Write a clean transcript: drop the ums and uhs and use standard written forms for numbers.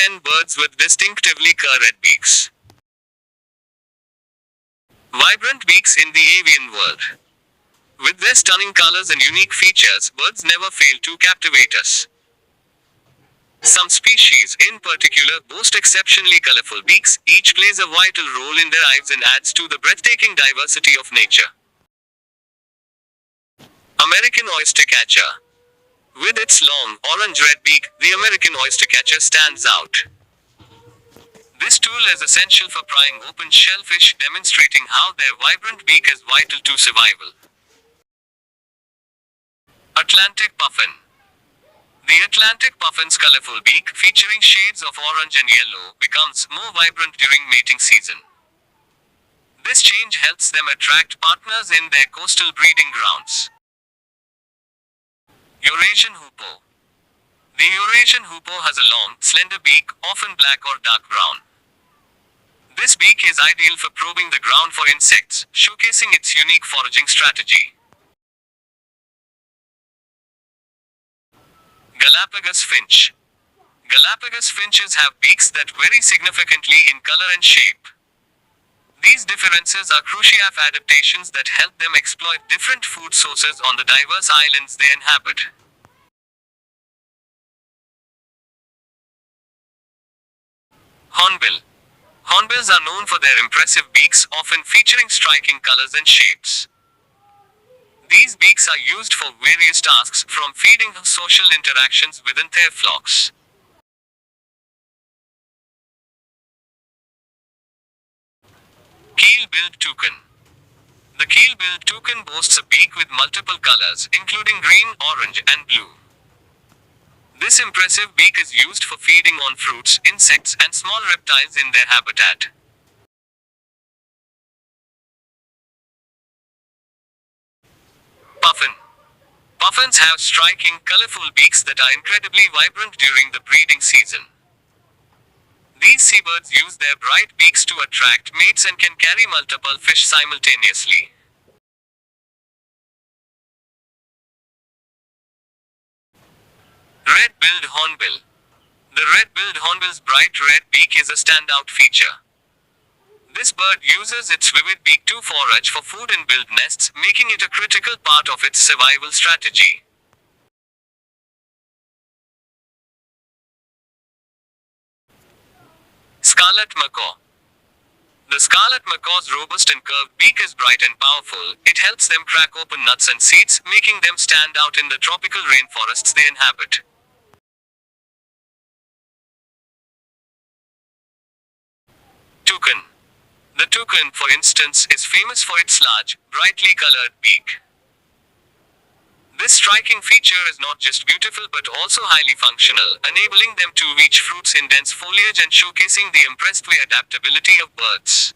10 birds with distinctively colored beaks. Vibrant beaks in the avian world. With their stunning colors and unique features, birds never fail to captivate us. Some species, in particular, boast exceptionally colorful beaks. Each plays a vital role in their lives and adds to the breathtaking diversity of nature. American oystercatcher. With its long, orange-red beak, the American oystercatcher stands out. This tool is essential for prying open shellfish, demonstrating how their vibrant beak is vital to survival. Atlantic puffin. The Atlantic puffin's colorful beak, featuring shades of orange and yellow, becomes more vibrant during mating season. This change helps them attract partners in their coastal breeding grounds. Eurasian hoopoe. The Eurasian hoopoe has a long, slender beak, often black or dark brown. This beak is ideal for probing the ground for insects, showcasing its unique foraging strategy. Galapagos finch. Galapagos finches have beaks that vary significantly in color and shape. These differences are crucial adaptations that help them exploit different food sources on the diverse islands they inhabit. Hornbill. Hornbills are known for their impressive beaks, often featuring striking colors and shapes. These beaks are used for various tasks, from feeding to social interactions within their flocks. Keel-billed toucan. The keel-billed toucan boasts a beak with multiple colors, including green, orange, and blue. This impressive beak is used for feeding on fruits, insects, and small reptiles in their habitat. Puffin. Puffins have striking, colorful beaks that are incredibly vibrant during the breeding season. These seabirds use their bright beaks to attract mates and can carry multiple fish simultaneously. Red-billed hornbill. The red-billed hornbill's bright red beak is a standout feature. This bird uses its vivid beak to forage for food and build nests, making it a critical part of its survival strategy. Scarlet macaw. The scarlet macaw's robust and curved beak is bright and powerful. It helps them crack open nuts and seeds, making them stand out in the tropical rainforests they inhabit. Toucan. The toucan, for instance, is famous for its large, brightly colored beak. This striking feature is not just beautiful but also highly functional, enabling them to reach fruits in dense foliage and showcasing the impressive adaptability of birds.